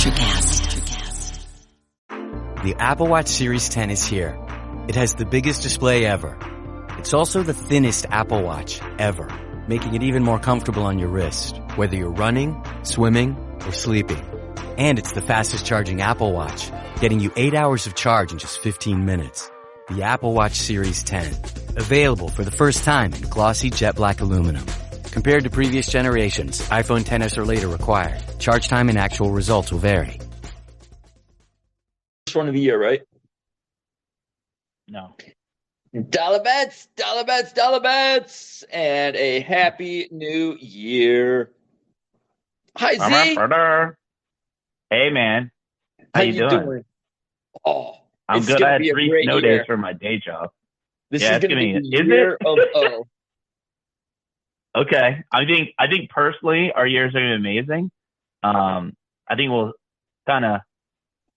Electrocast. The Apple Watch Series 10 is here. It has the biggest display ever. It's also the thinnest Apple Watch ever, making it even more comfortable on your wrist, whether you're running, swimming, or sleeping. And it's the fastest charging Apple Watch, getting you 8 hours of charge in just 15 minutes. The Apple Watch Series 10. Available for the first time in glossy jet black aluminum. Compared to previous generations, iPhone XS or later required. Charge time and actual results will vary. First one of the year, right? No. Dollar bets, dollar bets, dollar bets, and a happy new year. Hi, Z. Hey, man. How you doing? Oh, I'm good. I had 3 snow days for my day job. This is going to be the year of O. Okay. I think personally our years are going to be amazing. I think we'll kind of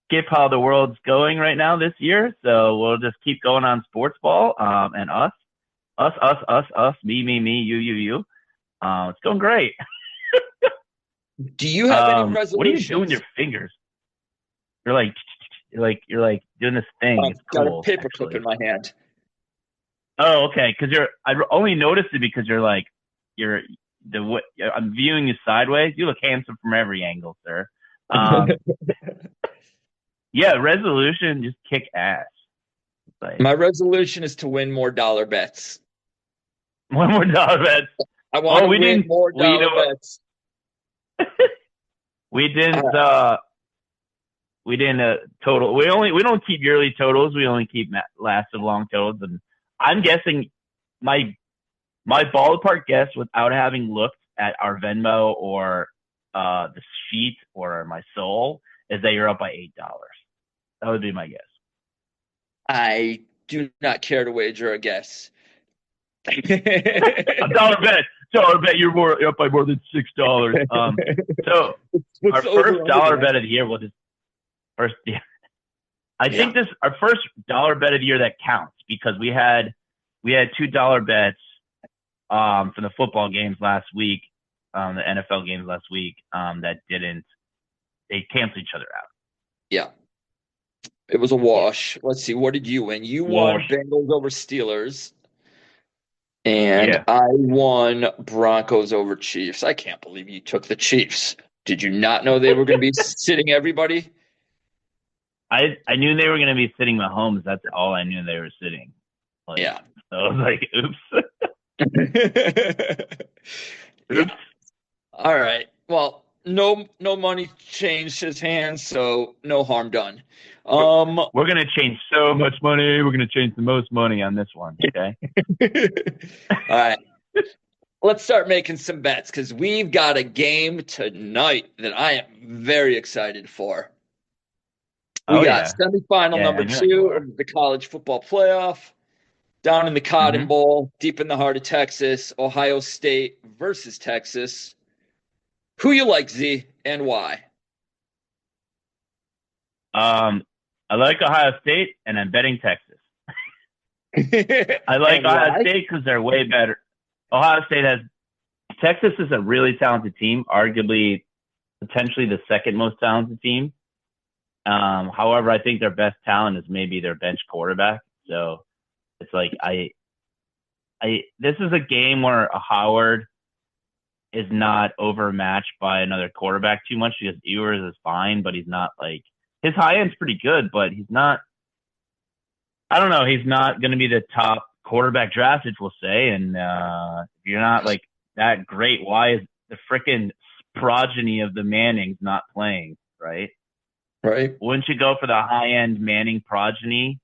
skip how the world's going right now this year. So we'll just keep going on sports ball, and us, me, you. It's going great. Do you have any resolutions? What are you doing with your fingers? You're like doing this thing. I've got a paper clip in my hand. Oh, okay. Because I only noticed it because I'm viewing you sideways. You look handsome from every angle, sir. Yeah, resolution, just kick ass. My resolution is to win more dollar bets. One more dollar bets. I want to win more dollar bets. We didn't total. We don't keep yearly totals. We only keep last of long totals. And I'm guessing my ballpark guess, without having looked at our Venmo or the sheet or my soul, is that you're up by $8. That would be my guess. I do not care to wager a guess. A dollar bet. You're up by more than $6. So our first dollar bet of the year was first. Yeah, I think our first dollar bet of the year that counts because we had $2 bets for the football games last week, the NFL games last week they canceled each other out. Yeah. It was a wash. Let's see. What did you win? You won Bengals over Steelers. And I won Broncos over Chiefs. I can't believe you took the Chiefs. Did you not know they were going to be sitting everybody? I knew they were going to be sitting mahomes. That's all I knew they were sitting. Yeah. So I was like, oops. All right. Well, no money changed his hands, so no harm done. We're going to change so much money. We're going to change the most money on this one, okay? All right. Let's start making some bets because we've got a game tonight that I am very excited for. We got semifinal number 2 of the college football playoff down in the Cotton Bowl, deep in the heart of Texas, Ohio State versus Texas. Who you like, Z, and why? I like Ohio State, and I'm betting Texas. I like Ohio State because they're way better. Texas is a really talented team, arguably, potentially the second most talented team. However, I think their best talent is maybe their bench quarterback. So it's like this is a game where Howard is not overmatched by another quarterback too much because Ewers is fine, but he's not like. His high end's pretty good, but he's not. I don't know. He's not going to be the top quarterback drafted, we'll say. And if you're not like that great, why is the freaking progeny of the Mannings not playing? Right. Right. Wouldn't you go for the high end Manning progeny?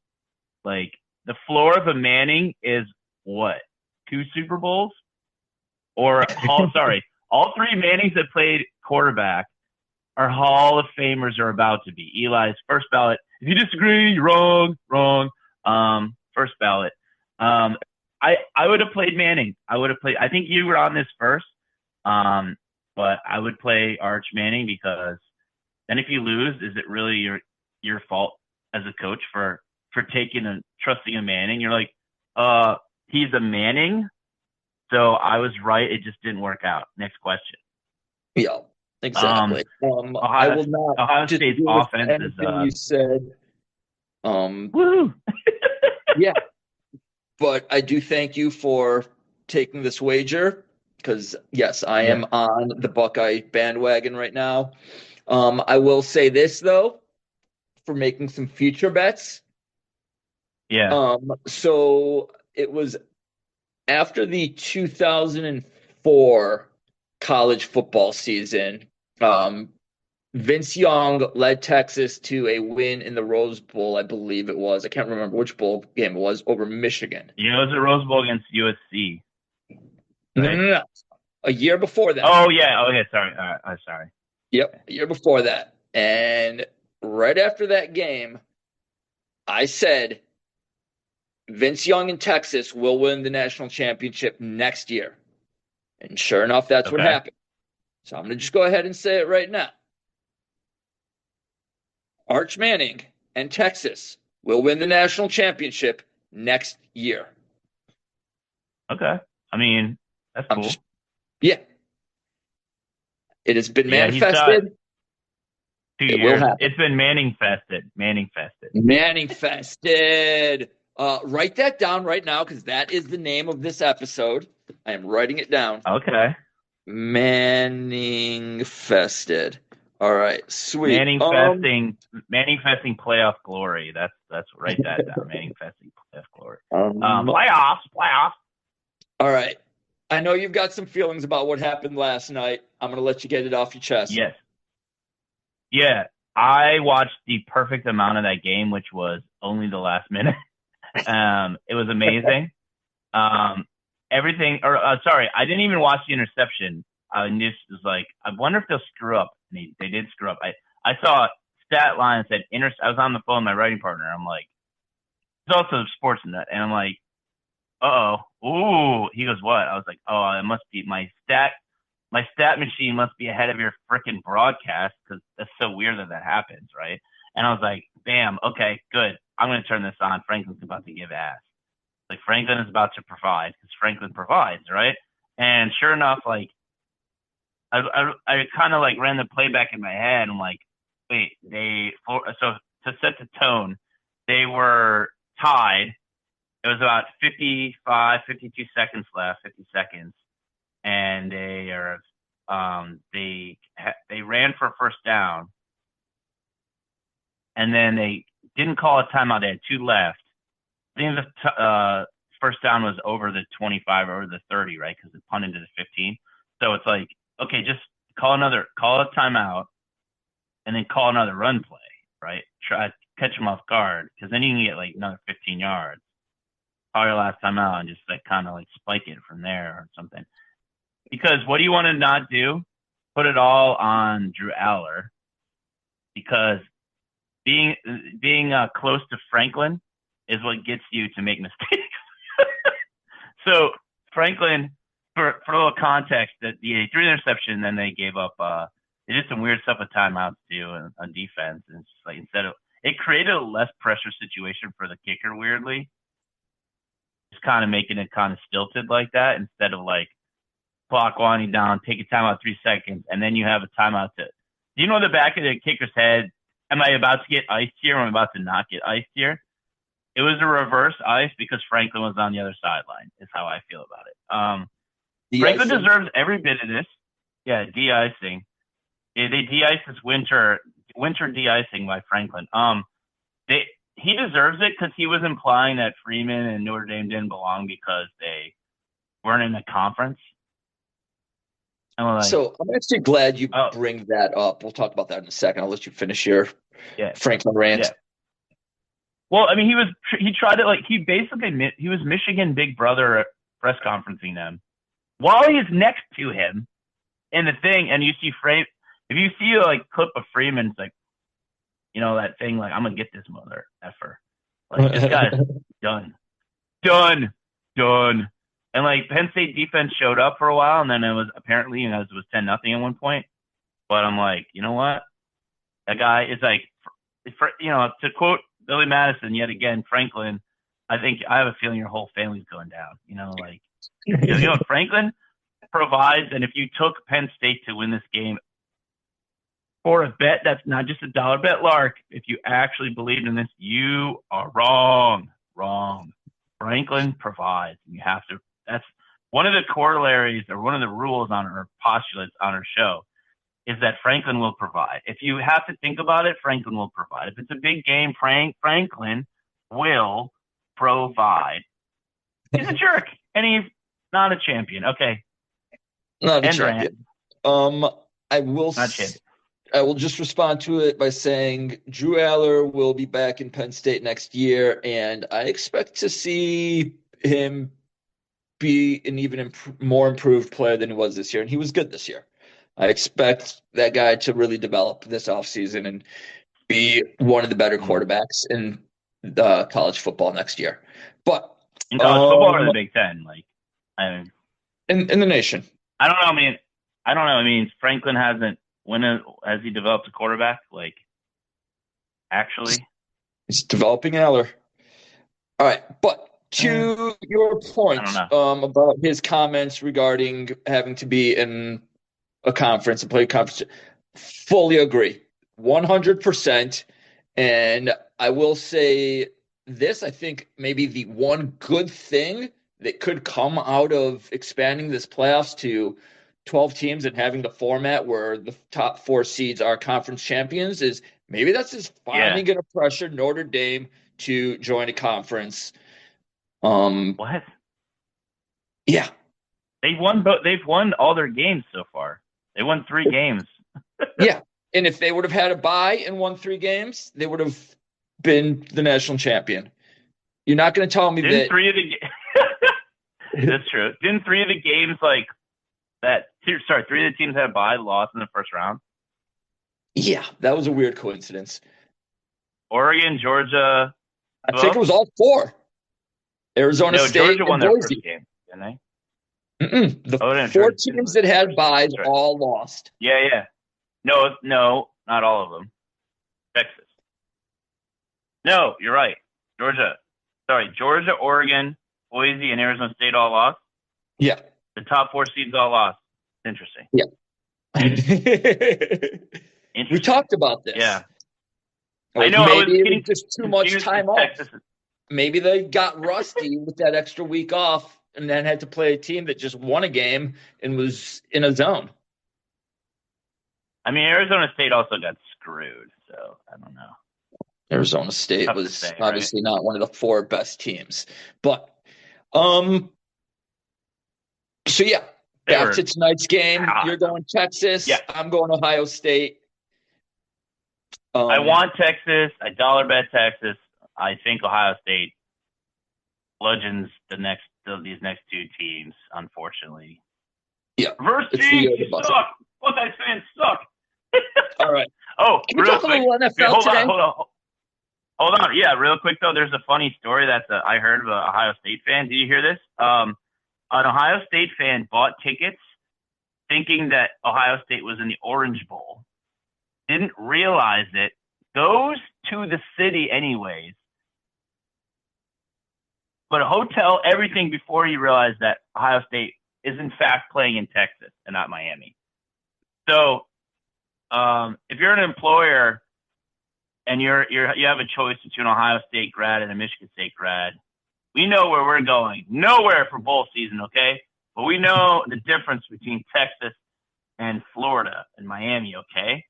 Like the floor of a Manning is what? 2 Super Bowls? Or all 3 Mannings that played quarterback. Our Hall of Famers are about to be. Eli's first ballot. If you disagree, you're wrong. First ballot. I would have played Manning. I think you were on this first. But I would play Arch Manning because then if you lose, is it really your fault as a coach for taking and trusting a Manning? You're like, he's a Manning. So I was right. It just didn't work out. Next question. Yeah. Exactly. I will Ohio not State's disagree with offense is anything you said. woo. Yeah, but I do thank you for taking this wager because yes, I am on the Buckeye bandwagon right now. I will say this though, for making some future bets. Yeah. So it was after the 2004 college football season. Vince Young led Texas to a win in the Rose Bowl, I believe it was. I can't remember which bowl game it was, over Michigan. It was a Rose Bowl against USC. Right? No. A year before that. Oh, yeah. Oh, yeah. Sorry. Sorry. Yep, a year before that. And right after that game, I said Vince Young in Texas will win the national championship next year. And sure enough, that's what happened. So I'm going to just go ahead and say it right now. Arch Manning and Texas will win the national championship next year. Okay. I mean, that's cool. Yeah. It has been manifested. 2 years. It's been Manning-fested. Manning-fested. Write that down right now because that is the name of this episode. I am writing it down. Okay. Manning-fested. All right, sweet. Manning-festing playoff glory. That's write that down. Manning-festing playoff glory. Playoffs. All right. I know you've got some feelings about what happened last night. I'm going to let you get it off your chest. Yes. Yeah. I watched the perfect amount of that game, which was only the last minute. It was amazing. I didn't even watch the interception. I just was like, I wonder if they'll screw up. And they did screw up. I saw a stat line that said I was on the phone with my writing partner. I'm like, it's also a sports nut. And I'm like, uh-oh. Ooh. He goes, what? I was like, oh, it must be my stat machine must be ahead of your freaking broadcast because that's so weird that happens, right? And I was like, bam, okay, good. I'm going to turn this on. Franklin's about to give ass. Like, Franklin is about to provide because Franklin provides, right? And sure enough, like, I kind of like ran the playback in my head. I'm like, wait, so to set the tone, they were tied. It was about 52 seconds left, 50 seconds. And they ran for a first down. And then they didn't call a timeout. They had 2 left. I think the first down was over the 25 or the 30, right? Because it punted to the 15. So it's like, okay, just call a timeout, and then call another run play, right? Try to catch them off guard, because then you can get like another 15 yards. Call your last timeout and just like kind of like spike it from there or something. Because what do you want to not do? Put it all on Drew Aller, because being close to Franklin is what gets you to make mistakes. So Franklin, for a little context, that they threw an interception, then they gave up. They did some weird stuff with timeouts too on defense, and it's like it created a less pressure situation for the kicker. Weirdly, just kind of making it kind of stilted like that instead of like clock winding down, take a timeout 3 seconds, and then you have a timeout to. Do you know the back of the kicker's head? Am I about to get iced here? Or am I about to not get iced here? It was a reverse ice because Franklin was on the other sideline. Is how I feel about it. Franklin deserves every bit of this. Yeah, de-icing. Yeah, they de-iced this winter de-icing by Franklin. He deserves it because he was implying that Freeman and Notre Dame didn't belong because they weren't in a conference. So I'm actually glad you bring that up. We'll talk about that in a second. I'll let you finish your Franklin rant. Yeah. Well, I mean, he tried to he was Michigan Big Brother press conferencing them while he's next to him in the thing, and you see if you see like clip of Freeman, it's like, you know, that thing like, I'm gonna get this mother effer. Like, this guy's done. And like Penn State defense showed up for a while, and then it was apparently, it was 10-0 at one point. But I'm like, you know what? That guy is like, to quote Billy Madison yet again, Franklin, I have a feeling your whole family's going down. Franklin provides, and if you took Penn State to win this game, for a bet that's not just a dollar bet, Lark. If you actually believed in this, you are wrong. Wrong. Franklin provides. And you have to. That's one of the corollaries or one of the rules on our postulates on our show is that Franklin will provide. If you have to think about it, Franklin will provide. If it's a big game, Franklin will provide. He's a jerk, and he's not a champion. Okay. Not a champion. I will just respond to it by saying Drew Aller will be back in Penn State next year, and I expect to see him be an even more improved player than he was this year, and he was good this year. I expect that guy to really develop this offseason and be one of the better quarterbacks in college football next year. But in college football or the Big Ten, in the nation. I don't know. I don't know. I mean, Franklin hasn't. Has he developed a quarterback? Actually, he's developing Aller. All right, but to your point about his comments regarding having to be in a conference and play a conference, fully agree, 100%. And I will say this: I think maybe the one good thing that could come out of expanding this playoffs to 12 teams and having the format where the top 4 seeds are conference champions is maybe that's just finally going to pressure Notre Dame to join a conference. What? Yeah. They've won all their games so far. They won 3 games. Yeah. And if they would have had a bye and won 3 games, they would have been the national champion. You're not going to tell me that 3 of the That's true. Didn't 3 of the games 3 of the teams had a bye, lost in the first round? Yeah, that was a weird coincidence. Oregon, Georgia. I think it was all 4. Arizona State Georgia won and their Boise. first game, didn't they? The 4 teams that had byes all lost. Yeah. No, not all of them. Texas. No, you're right. Georgia, Oregon, Boise, and Arizona State all lost? Yeah. The top 4 seeds all lost. Interesting. Yeah. We talked about this. Yeah. I know. Maybe it was just too much time off. Texas. Maybe they got rusty with that extra week off and then had to play a team that just won a game and was in a zone. I mean, Arizona State also got screwed, so I don't know. Arizona State was obviously not one of the 4 best teams. But so yeah, back to tonight's game. You're going Texas. Yeah. I'm going Ohio State. I want Texas. I dollar bet Texas. I think Ohio State bludgeons these next 2 teams, unfortunately. Yeah. Reverse G, you suck. Buckeye fans suck. All right. Oh, can we talk a little NFL today? Hold on. Yeah, real quick though. There's a funny story that I heard of an Ohio State fan. Did you hear this? An Ohio State fan bought tickets thinking that Ohio State was in the Orange Bowl. Didn't realize it. Goes to the city anyways. But a hotel, everything before he realized that Ohio State is in fact playing in Texas and not Miami. So, if you're an employer and you have a choice between an Ohio State grad and a Michigan State grad, we know where we're going. Nowhere for bowl season, okay? But we know the difference between Texas and Florida and Miami, okay?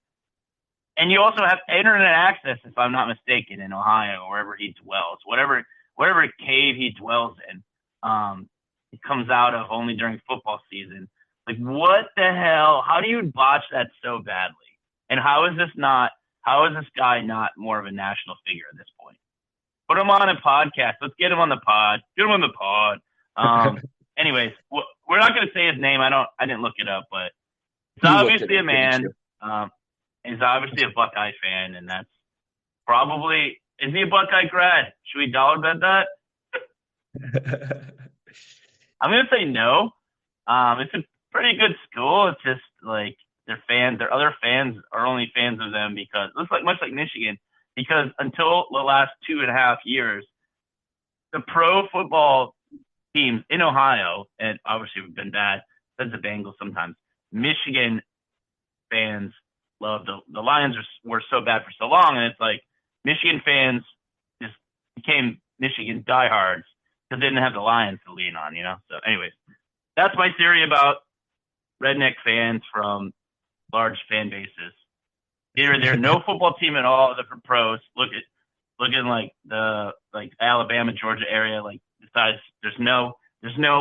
And you also have internet access, if I'm not mistaken, in Ohio or wherever he dwells, whatever cave he dwells in. It comes out of only during football season. Like, what the hell? How do you botch that so badly? And how is this guy not more of a national figure at this point? Put him on a podcast. Let's get him on the pod. Anyways, we're not going to say his name. I didn't look it up, but it's obviously a man. He's obviously a Buckeye fan, and that's probably, is he a Buckeye grad? Should we dollar bet that? I'm going to say no. It's a pretty good school. It's just like their other fans are only fans of them because it looks like much like Michigan, because until the last 2.5 years, the pro football teams in Ohio, and obviously we've been bad, that's the Bengals sometimes, Michigan fans loved the Lions were so bad for so long, and it's like Michigan fans just became Michigan diehards because they didn't have the Lions to lean on, So, anyways, that's my theory about redneck fans from large fan bases. Either there's no football team at all that for pros. Looking like the Alabama, Georgia area. Like besides, there's no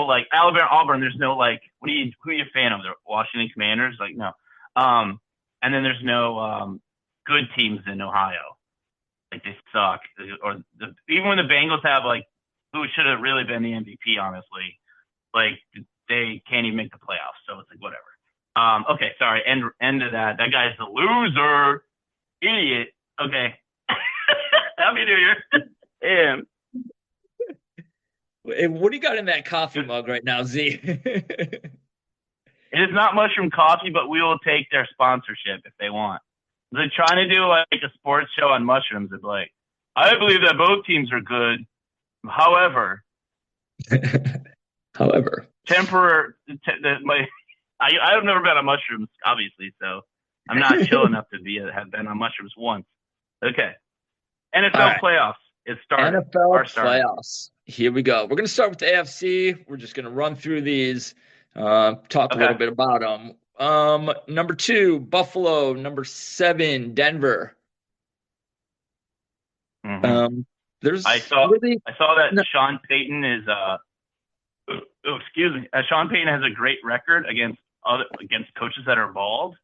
like Alabama, Auburn. There's no like who are you a fan of? The Washington Commanders? Like no. And then there's no good teams in Ohio. Like they suck. Or even when the Bengals have like who should have really been the MVP, honestly, like they can't even make the playoffs. So it's like whatever. Okay, sorry. End of that. That guy's a loser, idiot. Okay. Happy New Year. Damn. Hey, what do you got in that coffee mug right now, Z? It is not mushroom coffee, but we will take their sponsorship if they want. They're trying to do like a sports show on mushrooms. It's like, I believe that both teams are good. However, I've never been on mushrooms, obviously, so I'm not chill enough to have been on mushrooms once. Okay. NFL playoffs. It started. NFL playoffs. Here we go. We're going to start with the AFC. We're just going to run through these, talk a little bit about them. Number 2, Buffalo. Number 7, Denver. Mm-hmm. I saw that Sean Payton is Sean Payton has a great record against coaches that are bald.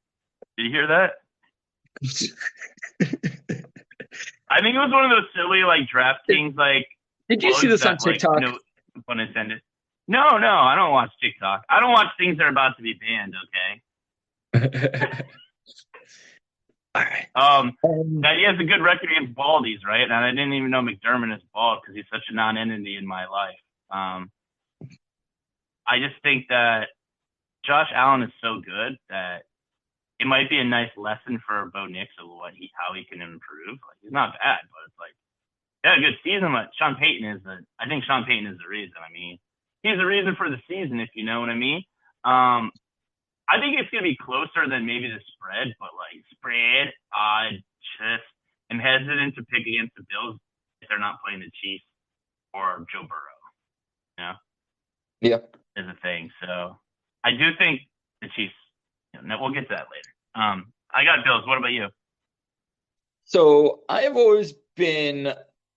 Did you hear that? I think it was one of those silly like DraftKings like. Did you see this on TikTok? Like, no pun intended. No, I don't watch TikTok. I don't watch things that are about to be banned. Okay. All right. That he has a good record against baldies, right? And I didn't even know McDermott is bald because he's such a non-entity in my life. I just think that Josh Allen is so good that it might be a nice lesson for Bo Nix of how he can improve. Like he's not bad, but it's like a good season. But I think Sean Payton is the reason. I mean, he's the reason for the season, if you know what I mean. I think it's gonna be closer than maybe the spread, but like spread, I just am hesitant to pick against the Bills if they're not playing the Chiefs or Joe Burrow. Yep. Is a thing. So I do think the Chiefs. We'll get to that later. I got Bills. What about you? So I have always been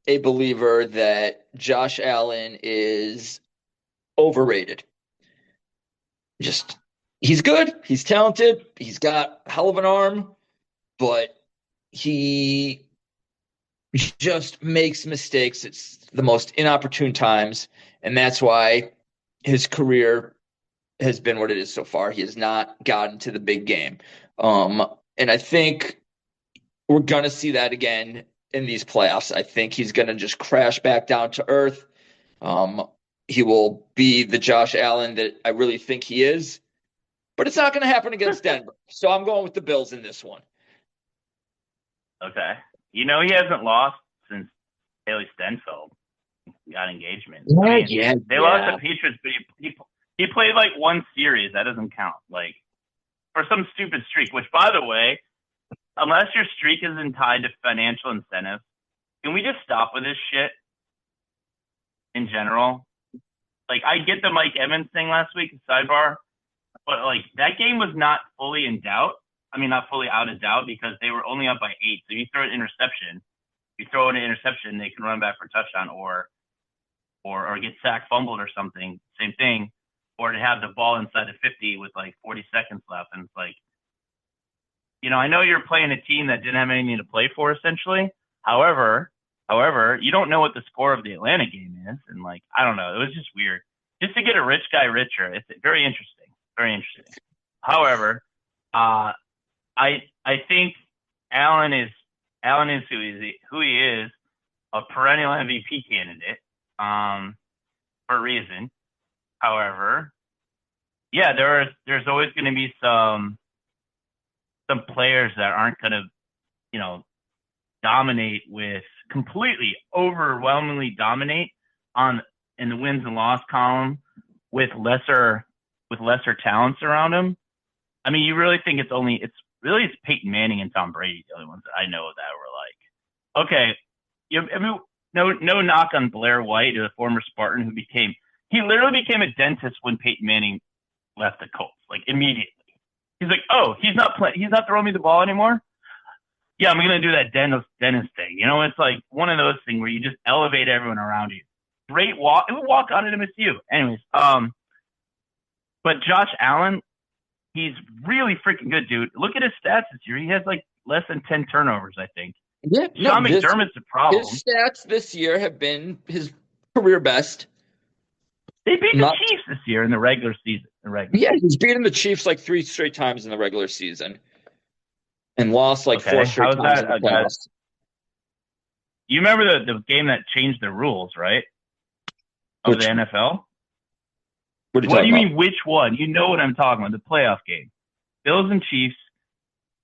a believer that Josh Allen is overrated. He's good. He's talented. He's got a hell of an arm, but he just makes mistakes. It's the most inopportune times, and that's why his career has been what it is so far. He has not gotten to the big game. And I think we're going to see that again in these playoffs. I think he's going to just crash back down to earth. He will be the Josh Allen that I really think he is, but it's not going to happen against Denver. So I'm going with the Bills in this one. Okay. He hasn't lost since Haley Stenfeld got engagement. They lost the Patriots, but he played like one series. That doesn't count. Like for some stupid streak, which by the way, unless your streak isn't tied to financial incentives, can we just stop with this shit in general? Like I get the Mike Evans thing last week, sidebar, but like that game was not fully in doubt. I mean, not fully out of doubt because they were only up by 8. So you throw an interception, they can run back for a touchdown or get sacked, fumbled or something. Same thing. Or to have the ball inside the 50 with like 40 seconds left. And it's like, I know you're playing a team that didn't have anything to play for essentially. However, you don't know what the score of the Atlanta game is. And like, I don't know. It was just weird. Just to get a rich guy richer. It's very interesting. Very interesting. However, I think Allen is who he is, a perennial MVP candidate, for a reason. However, yeah, there's always going to be some players that aren't going to, overwhelmingly dominate in the wins and loss column with lesser talents around them. I mean, you really think it's really it's Peyton Manning and Tom Brady, the only ones that I know that were like, okay, no knock on Blair White, a former Spartan he literally became a dentist when Peyton Manning left the Colts, like immediately. He's like, oh, he's not throwing me the ball anymore. Yeah, I'm gonna do that dentist thing. It's like one of those things where you just elevate everyone around you. Great walk. It would walk on at MSU. Anyways, but Josh Allen, he's really freaking good, dude. Look at his stats this year. He has like less than 10 turnovers, I think. Yeah, Sean McDermott's a problem. His stats this year have been his career best. They beat the Chiefs this year in the regular season. Yeah, he's beaten the Chiefs like 3 straight times in the regular season. And lost like 4 straight times in the playoffs. You remember the game that changed the rules, right? Of the NFL? What do you mean, which one? You know what I'm talking about, the playoff game. Bills and Chiefs,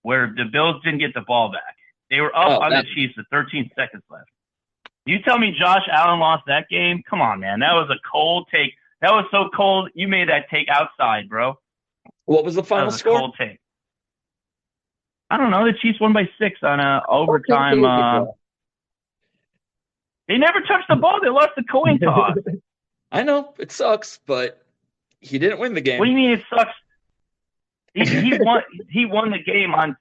where the Bills didn't get the ball back. They were up on the Chiefs with 13 seconds left. You tell me Josh Allen lost that game? Come on, man. That was a cold take. That was so cold, you made that take outside, bro. What was the final score? Cold take. I don't know. The Chiefs won by 6 on a overtime. They never touched the ball. They lost the coin toss. I know. It sucks, but he didn't win the game. What do you mean it sucks? He won the game on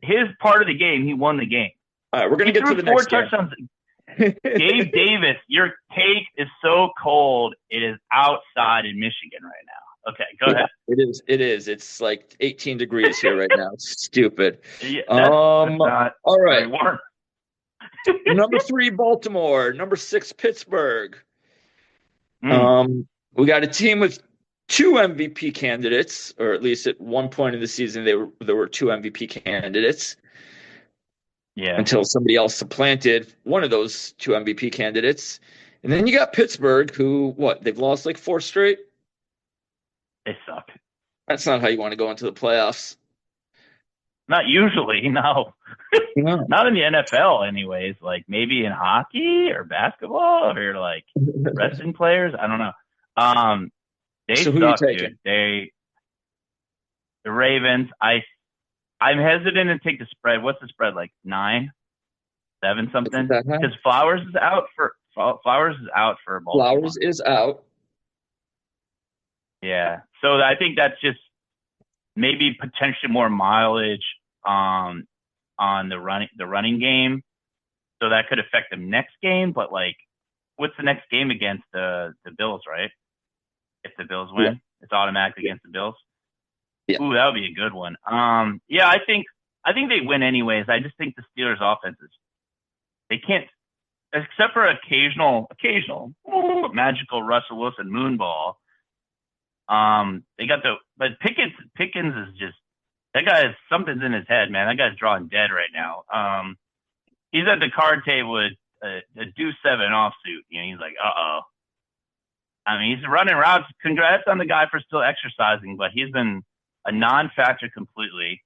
his part of the game. He won the game. All right, we're going to get to the next 4 touchdowns. Gabe Davis, your take is so cold. It is outside in Michigan right now. Okay, go ahead. It is. It's like 18 degrees here right now. It's stupid. Yeah, that's not all right. Warm. Number 3, Baltimore. Number 6, Pittsburgh. We got a team with 2 MVP candidates, or at least at one point in the season, there were 2 MVP candidates. Yeah. Until somebody else supplanted one of those 2 MVP candidates. And then you got Pittsburgh, who, they've lost like 4 straight? They suck. That's not how you want to go into the playoffs. Not usually, no. No. Not in the NFL, anyways. Like maybe in hockey or basketball or like wrestling players. I don't know. They suck, dude. The Ravens. I'm hesitant to take the spread. What's the spread, like 9, 7 something? Because Flowers is out for Baltimore. Flowers is out. Yeah. So I think that's just maybe potentially more mileage on the running game. So that could affect them next game. But like, what's the next game against the Bills, right? If the Bills win, it's automatic against the Bills. Yeah. Ooh, that would be a good one. Yeah, I think they win anyways. I just think the Steelers' offenses, they can't, except for occasional magical Russell Wilson moonball. They got but Pickens is just, that guy has something's in his head, man. That guy's drawing dead right now. He's at the card table with a deuce 7 offsuit. He's like, uh-oh. I mean, he's running routes. Congrats on the guy for still exercising, but he's been a non-factor completely.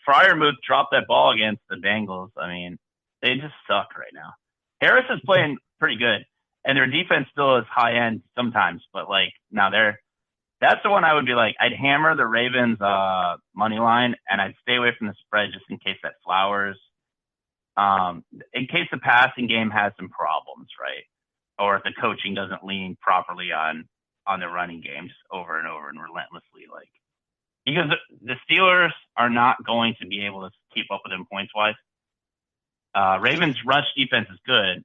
Freiermuth dropped that ball against the Bengals. I mean, they just suck right now. Harris is playing pretty good, and their defense still is high end sometimes. But like now, that's the one I would be like, I'd hammer the Ravens money line, and I'd stay away from the spread just in case that Flowers, in case the passing game has some problems, right? Or if the coaching doesn't lean properly on the running game just over and over and relentlessly, like, because the Steelers are not going to be able to keep up with them points wise. Ravens rush defense is good.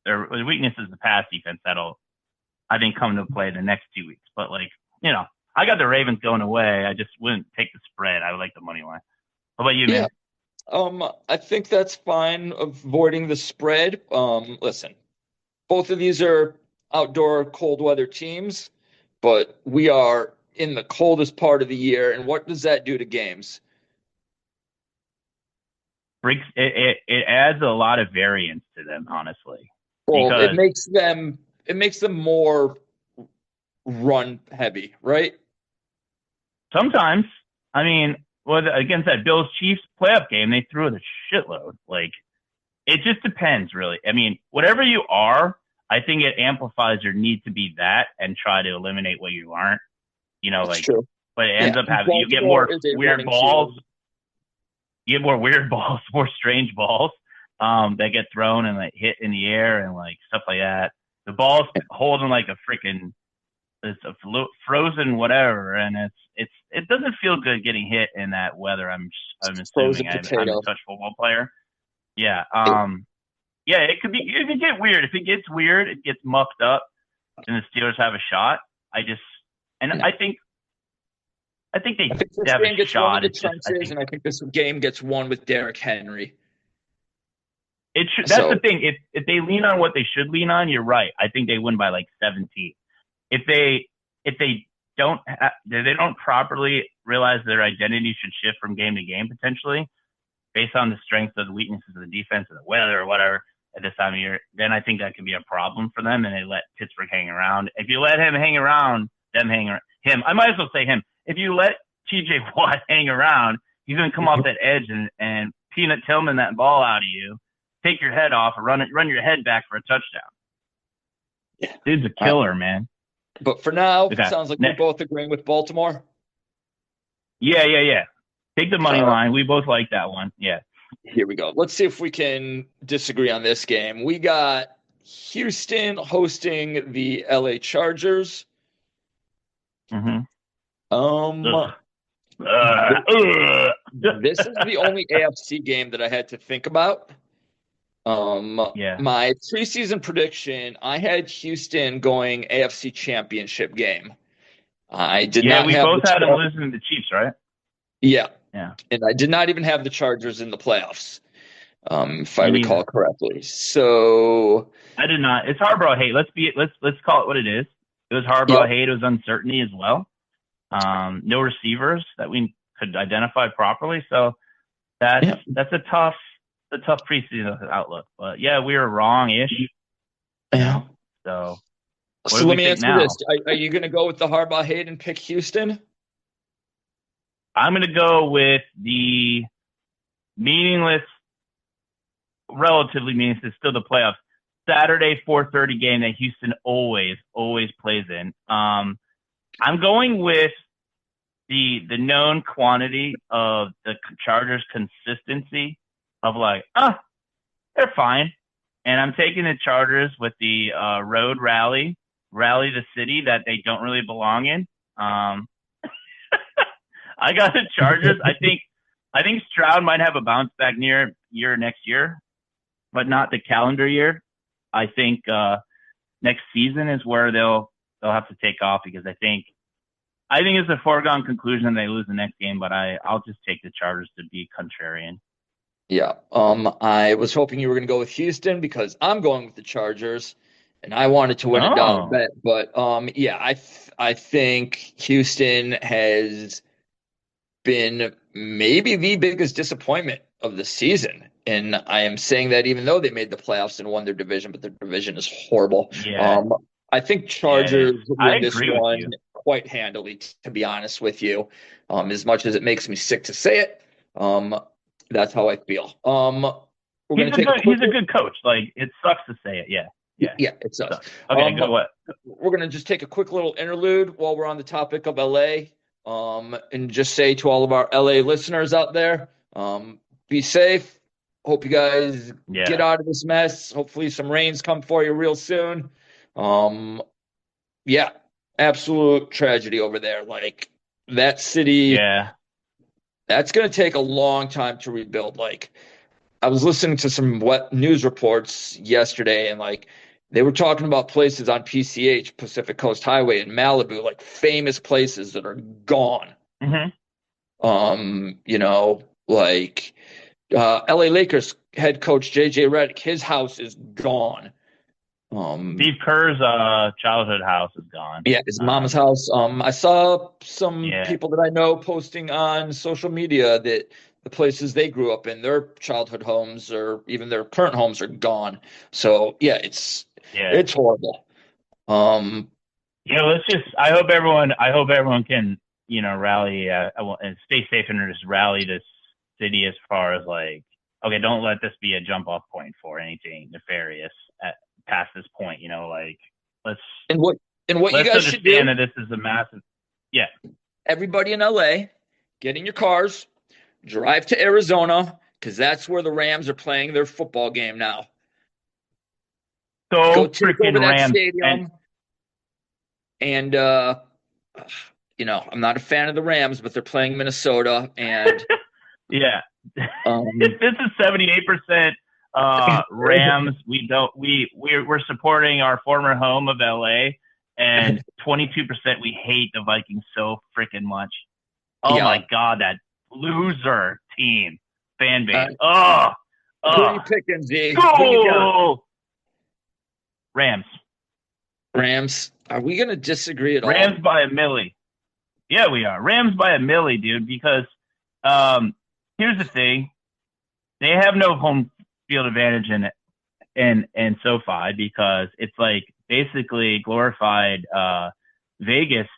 Their weakness is the pass defense. That'll, I think, come to play the next 2 weeks. But like, I got the Ravens going away. I just wouldn't take the spread. I would like the money line. How about you, man? I think that's fine, avoiding the spread. Listen, both of these are outdoor cold weather teams, but we are in the coldest part of the year. And what does that do to games? It adds a lot of variance to them, honestly. Well, it makes them more run heavy, right? Sometimes. I mean, against that Bills Chiefs playoff game, they threw it a shitload. Like, it just depends, really. I mean, whatever you are, I think it amplifies your need to be that and try to eliminate what you aren't. That's true. but it ends up having you get Baltimore more is a weird running balls. team. You get more weird balls, more strange balls that get thrown and like hit in the air and like stuff like that. The ball's holding like a freaking it's a frozen whatever, and it doesn't feel good getting hit in that weather. I'm assuming I'm a touch football player. Yeah. Yeah, it could get weird. If it gets weird, it gets mucked up, and the Steelers have a shot. I think they this have game a gets shot. won with the trenches, and I think this game gets won with Derrick Henry. That's the thing. If they lean on what they should lean on, you're right. I think they win by like 17. If they don't properly realize their identity should shift from game to game potentially based on the strengths or the weaknesses of the defense or the weather or whatever at this time of year, then I think that could be a problem for them, and they let Pittsburgh hang around. If you let him hang around, I might as well say him. If you let TJ Watt hang around, he's going to come off that edge and Peanut Tillman that ball out of you, take your head off, and run your head back for a touchdown. Yeah. Dude's a killer, man. But for now, it sounds like we're both agreeing with Baltimore. Yeah. Take the money line. We both like that one. Yeah. Here we go. Let's see if we can disagree on this game. We got Houston hosting the LA Chargers. Mm-hmm. This is the only AFC game that I had to think about. My preseason prediction, I had Houston going AFC Championship game. I did not. We both had them losing to the Chiefs, right? Yeah. And I did not even have the Chargers in the playoffs, if I recall correctly. So I did not. It's Harbaugh hate. Let's call it what it is. It was Harbaugh hate. It was uncertainty as well. No receivers that we could identify properly. So that's a tough preseason outlook. But yeah, we were wrong-ish. Yeah. So let me answer this. Are you going to go with the Harbaugh hate and pick Houston? I'm going to go with the relatively meaningless, it's still the playoffs, Saturday 4:30 game that Houston always plays in. I'm going with the known quantity of the Chargers' consistency of like, they're fine. And I'm taking the Chargers with the road rally the city that they don't really belong in. I got the Chargers. I think Stroud might have a bounce back year next year, but not the calendar year. I think next season is where they'll have to take off, because I think it's a foregone conclusion they lose the next game, but I'll just take the Chargers to be contrarian. Yeah. I was hoping you were going to go with Houston because I'm going with the Chargers, and I wanted to win a dollar bet. But I think Houston has been maybe the biggest disappointment of the season. And I am saying that even though they made the playoffs and won their division, but their division is horrible. Yeah. I think Chargers win this one quite handily, to be honest with you. As much as it makes me sick to say it, that's how I feel. He's a good coach. Like, it sucks to say it. Yeah. Yeah, it sucks. Okay, go what? We're going to just take a quick little interlude while we're on the topic of LA. And just say to all of our LA listeners out there, be safe. Hope you guys get out of this mess. Hopefully some rains come for you real soon. Absolute tragedy over there. Like, that city, that's going to take a long time to rebuild. Like, I was listening to some news reports yesterday, and like, they were talking about places on PCH, Pacific Coast Highway in Malibu, like famous places that are gone. Mm-hmm. Like LA Lakers head coach JJ Redick, his house is gone. Steve Kerr's childhood house is gone. Yeah, his mama's house. I saw some people that I know posting on social media that the places they grew up in, their childhood homes or even their current homes are gone. So it's horrible. I hope everyone can, rally and stay safe and just rally this city as far as like, okay, don't let this be a jump off point for anything nefarious past this point. Like, let's you guys should do. That this is a massive. Yeah. everybody in LA, get in your cars, drive to Arizona, because that's where the Rams are playing their football game now. So go take over freaking that Rams. stadium. And I'm not a fan of the Rams, but they're playing Minnesota, and yeah, this is 78% Rams. We're supporting our former home of LA, and 22% we hate the Vikings so freaking much. Oh my God, that loser team fan base. Who are you picking, Z? Go! Rams. Are we going to disagree at all? Rams by a milli. Yeah, we are. Rams by a milli, dude, because here's the thing. They have no home field advantage in SoFi because it's like basically glorified Vegas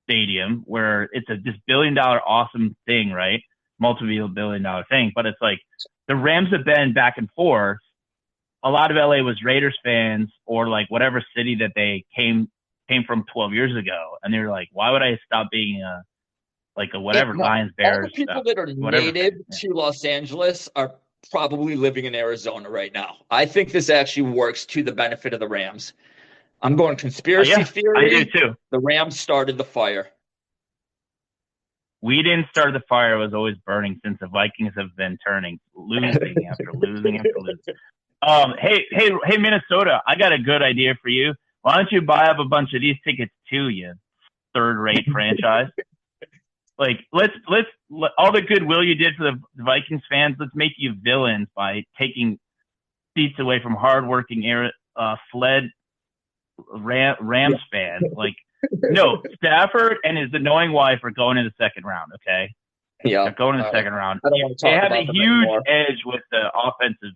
stadium where it's this billion-dollar awesome thing, right? Multi-billion-dollar thing. But it's like the Rams have been back and forth. A lot of LA was Raiders fans or like whatever city that they came from 12 years ago. And they were like, why would I stop being a Lions, Bears? All the people that are native to Los Angeles are probably living in Arizona right now. I think this actually works to the benefit of the Rams. I'm going conspiracy theory. I do too. The Rams started the fire. We didn't start the fire. It was always burning since the Vikings have been losing after losing after losing. Hey, Minnesota, I got a good idea for you. Why don't you buy up a bunch of these tickets too, you third-rate franchise? Like, let's all the goodwill you did for the Vikings fans, let's make you villains by taking seats away from hardworking, fled Rams fans. Like, no, Stafford and his annoying wife are going in the second round, okay? Yeah. They're going in the second round. They have a huge edge with the offensive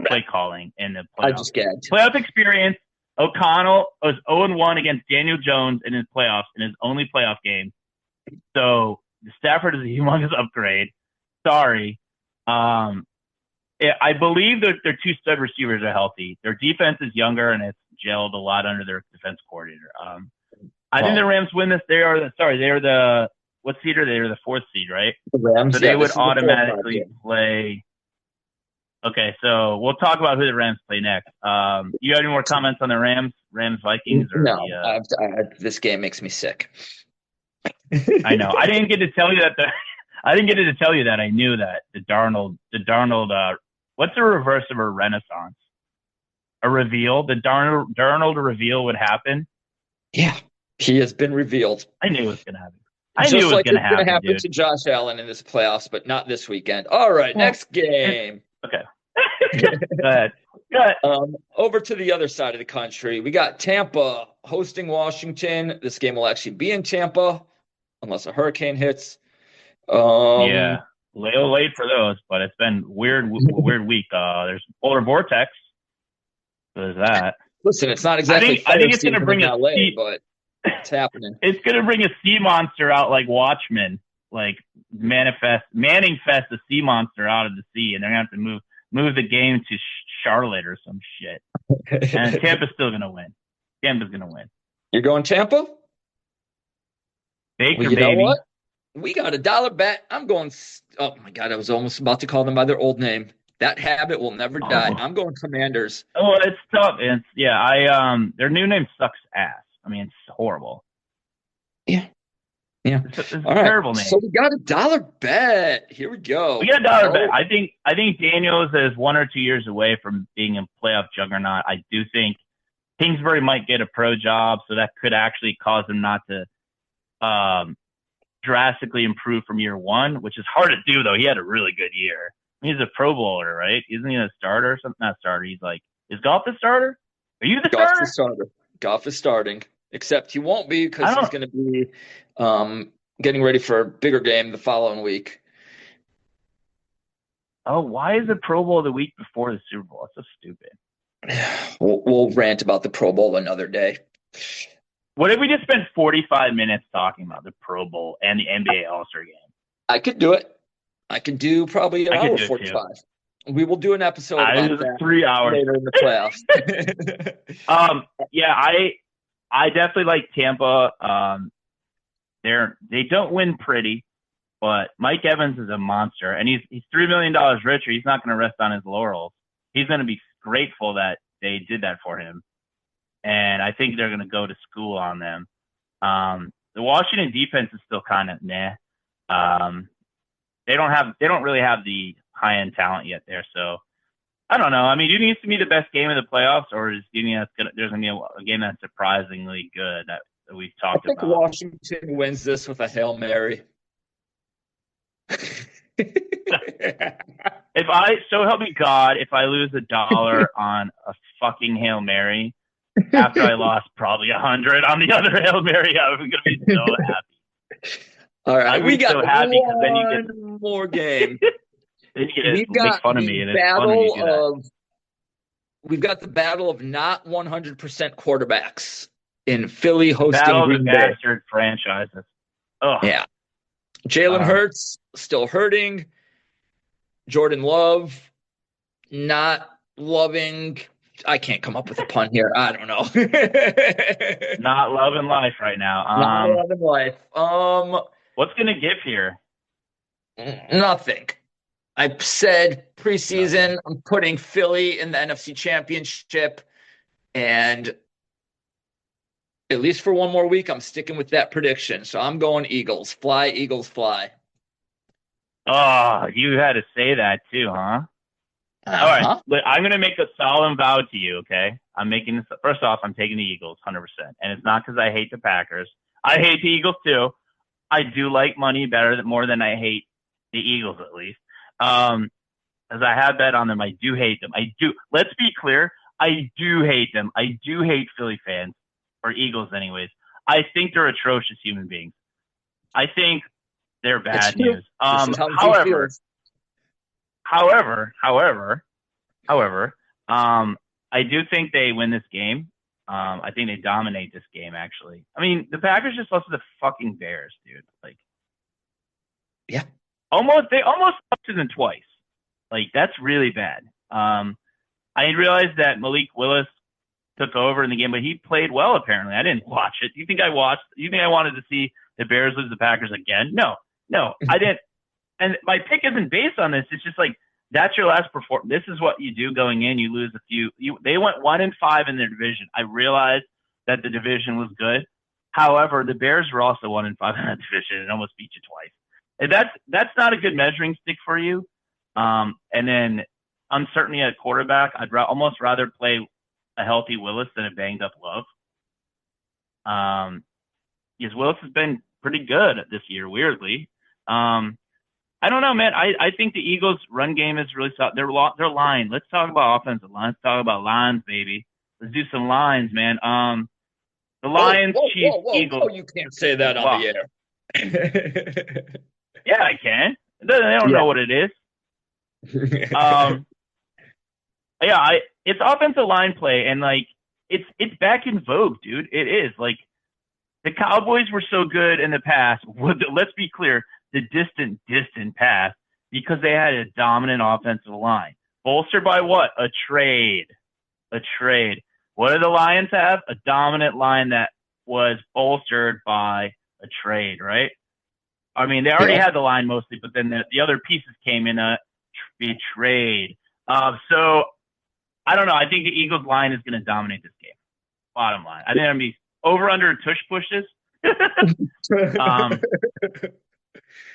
play calling in the playoff experience. O'Connell was 0-1 against Daniel Jones in his playoffs, in his only playoff game. So Stafford is a humongous upgrade. Sorry. I believe that their two stud receivers are healthy. Their defense is younger and it's gelled a lot under their defense coordinator. I think the Rams win this. They are the what seed are they? They're the fourth seed, right? The Rams. So they would automatically play. Okay, so we'll talk about who the Rams play next. You have any more comments on the Rams, Vikings? Or no, this game makes me sick. I know. I didn't get to tell you that. I knew that the Darnold. What's the reverse of a renaissance? A reveal. The Darnold reveal would happen. Yeah, he has been revealed. I knew it was going to happen. I knew it was going to happen to Josh Allen in this playoffs, but not this weekend. All right, next game. Okay. Go ahead. Over to the other side of the country, we got Tampa hosting Washington. This game will actually be in Tampa, unless a hurricane hits. Yeah, a little late for those, but it's been weird week. There's polar vortex. So there's that. Listen, it's not exactly. I think it's going to bring but it's happening. It's going to bring a sea monster out like Watchmen, like MANNINGfest the sea monster out of the sea, and they're going to have to move the game to Charlotte or some shit. And Tampa's still going to win. Tampa's going to win. You're going Tampa? Baker, you baby. Know what? We got $1 bet. I'm going. Oh my God, I was almost about to call them by their old name. That habit will never die. I'm going Commanders. Oh, it's tough. Their new name sucks ass. I mean, it's horrible. Yeah. It's a terrible name. So we got $1 bet. Here we go. We got $1 bet. I think Daniels is 1 or 2 years away from being a playoff juggernaut. I do think Kingsbury might get a pro job, so that could actually cause him not to drastically improve from year one, which is hard to do, though. He had a really good year. He's a Pro Bowler, right? Isn't he a starter or something? Not starter. He's like, is Goff the starter? Are you the starter? Goff's the starter. Goff is starting, except he won't be because he's going to be getting ready for a bigger game the following week. Oh, why is the Pro Bowl the week before the Super Bowl? That's so stupid. We'll rant about the Pro Bowl another day. What if we just spent 45 minutes talking about the Pro Bowl and the NBA All-Star Game? I could do it. I could do probably an hour 45. We will do an episode about that 3 hours later in the playoffs. Yeah, I definitely like Tampa. They don't win pretty, but Mike Evans is a monster, and he's $3 million richer. He's not going to rest on his laurels. He's going to be grateful that they did that for him, and I think they're going to go to school on them. The Washington defense is still kind of meh. They don't really have the high end talent yet there, so I don't know. I mean, do you think it's going to be the best game of the playoffs, or do you think there's going to be a game that's surprisingly good that we've talked about? I think Washington wins this with a Hail Mary. So help me God, if I lose $1 on a fucking Hail Mary after I lost probably 100 on the other Hail Mary, I'm going to be so happy. All right, we got so happy because then you get one more game. We've got fun of me, and we've got the battle of not 100% quarterbacks in Philly hosting battle Green of the Bay. bastard franchises. Oh yeah, Jalen Hurts still hurting. Jordan Love not loving. I can't come up with a pun here. I don't know. Not loving life right now. Not loving life. What's gonna give here? Nothing. I said preseason, I'm putting Philly in the NFC Championship, and at least for one more week, I'm sticking with that prediction. So I'm going Eagles. Fly, Eagles, fly. Oh, you had to say that too, huh? All right. I'm going to make a solemn vow to you, okay? I'm making this. First off, I'm taking the Eagles 100%. And it's not because I hate the Packers. I hate the Eagles too. I do like money more than I hate the Eagles, at least. As I have bet on them, I do hate them. I do. Let's be clear. I do hate them. I do hate Philly fans, or Eagles anyways. I think they're atrocious human beings. I think they're bad news. However, I do think they win this game. I think they dominate this game, actually. I mean, the Packers just lost to the fucking Bears, dude. Like, yeah. They almost lost to them twice. Like, that's really bad. I realized that Malik Willis took over in the game, but he played well, apparently. I didn't watch it. You think I wanted to see the Bears lose the Packers again? No, I didn't. And my pick isn't based on this. It's just like, that's your last performance. This is what you do going in. You lose a few. They went 1-5 in their division. I realized that the division was good. However, the Bears were also 1-5 in that division and almost beat you twice. And that's not a good measuring stick for you. And then uncertainty at quarterback. I'd almost rather play a healthy Willis than a banged up Love. Because Willis has been pretty good this year, weirdly. I don't know, man. I think the Eagles' run game is really solid. Their line. Let's talk about offensive line. Let's talk about lines, baby. Let's do some lines, man. The Lions, Chiefs, Eagles. Oh, you can't say that on the air. Yeah, I can. They don't know what it is. It's offensive line play, and like it's back in vogue, dude. It is. Like, the Cowboys were so good in the past. Let's be clear. The distant past, because they had a dominant offensive line. Bolstered by what? A trade. What do the Lions have? A dominant line that was bolstered by a trade, right? I mean, they already had the line mostly, but then the other pieces came in a trade. So, I don't know. I think the Eagles line is going to dominate this game. Bottom line. I think I'm going to be over under tush pushes.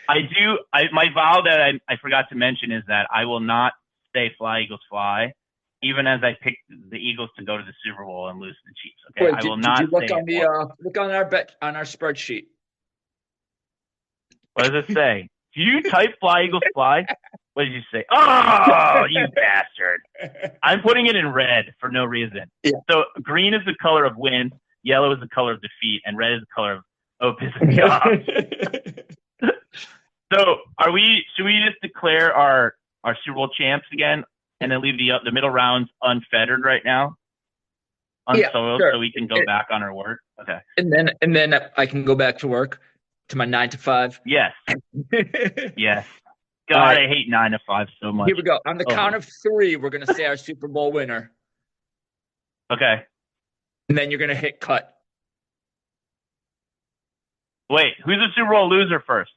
My vow that I forgot to mention is that I will not say fly, Eagles, fly, even as I picked the Eagles to go to the Super Bowl and lose to the Chiefs. Okay, I will not say look on our spreadsheet. What does it say? Do you type fly, Eagles, fly? What did you say? Oh, you bastard. I'm putting it in red for no reason. Yeah. So green is the color of win, yellow is the color of defeat, and red is the color of pissing me off. So should we just declare our Super Bowl champs again and then leave the middle rounds unfettered right now? Unsoiled, sure. So we can go back on our work? Okay. And then I can go back to work, to my 9 to 5. Yes. Yes. God, right. I hate 9 to 5 so much. Here we go. On the count of 3, we're going to say our Super Bowl winner. Okay. And then you're going to hit cut. Wait, who's the Super Bowl loser first?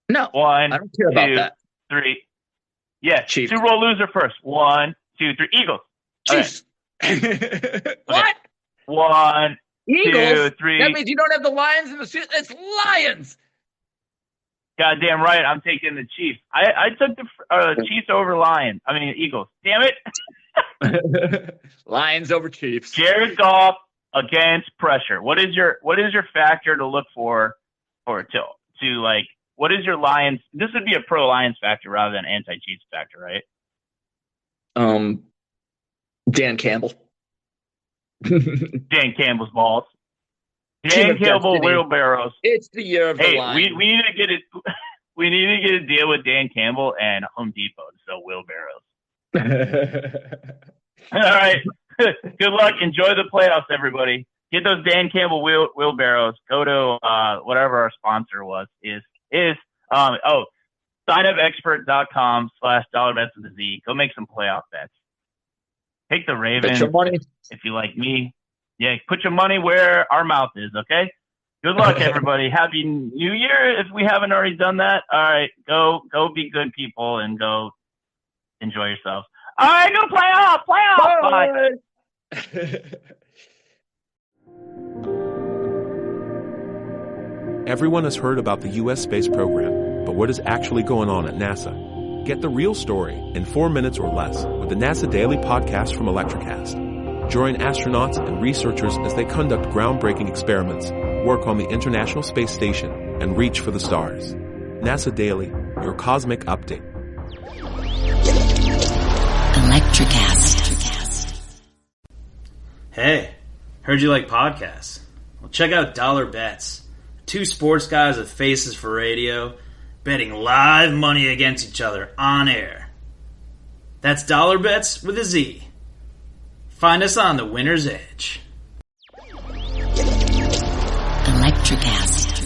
No, 1, I don't care about 2, that. 3. Yeah, Chiefs. Super Bowl loser first. 1, 2, 3. Eagles. Chiefs. What? 1, Eagles? 2, 3. That means you don't have the Lions in the Super. It's Lions. Goddamn right, I'm taking the Chiefs. I took the Chiefs over Lions. I mean Eagles. Damn it. Lions over Chiefs. Jared Goff against pressure. What is your factor to look for to like? What is your Lions? This would be a pro Lions factor rather than anti-Chiefs factor, right? Dan Campbell. Dan Campbell's balls. Dan Campbell wheelbarrows. It's the year of the Lions. We need to get it. We need to get a deal with Dan Campbell and Home Depot to sell wheelbarrows. All right. Good luck. Enjoy the playoffs, everybody. Get those Dan Campbell wheelbarrows. Go to whatever our sponsor is signupexpert.com/$bets with a Z. Go make some playoff bets. Take the Ravens. Bet your money. If you like me. Yeah, put your money where our mouth is, okay? Good luck, everybody. Happy New Year if we haven't already done that. All right, go be good people and go enjoy yourselves. All right, go playoff. Bye. Everyone has heard about the U.S. space program, but what is actually going on at NASA? Get the real story in 4 minutes or less with the NASA Daily Podcast from Electricast. Join astronauts and researchers as they conduct groundbreaking experiments, work on the International Space Station, and reach for the stars. NASA Daily, your cosmic update. Electricast. Hey, heard you like podcasts. Well, check out Dollar Bets. 2 sports guys with faces for radio, betting live money against each other on air. That's Dollar Bets with a Z. Find us on the Winner's Edge. Electricast.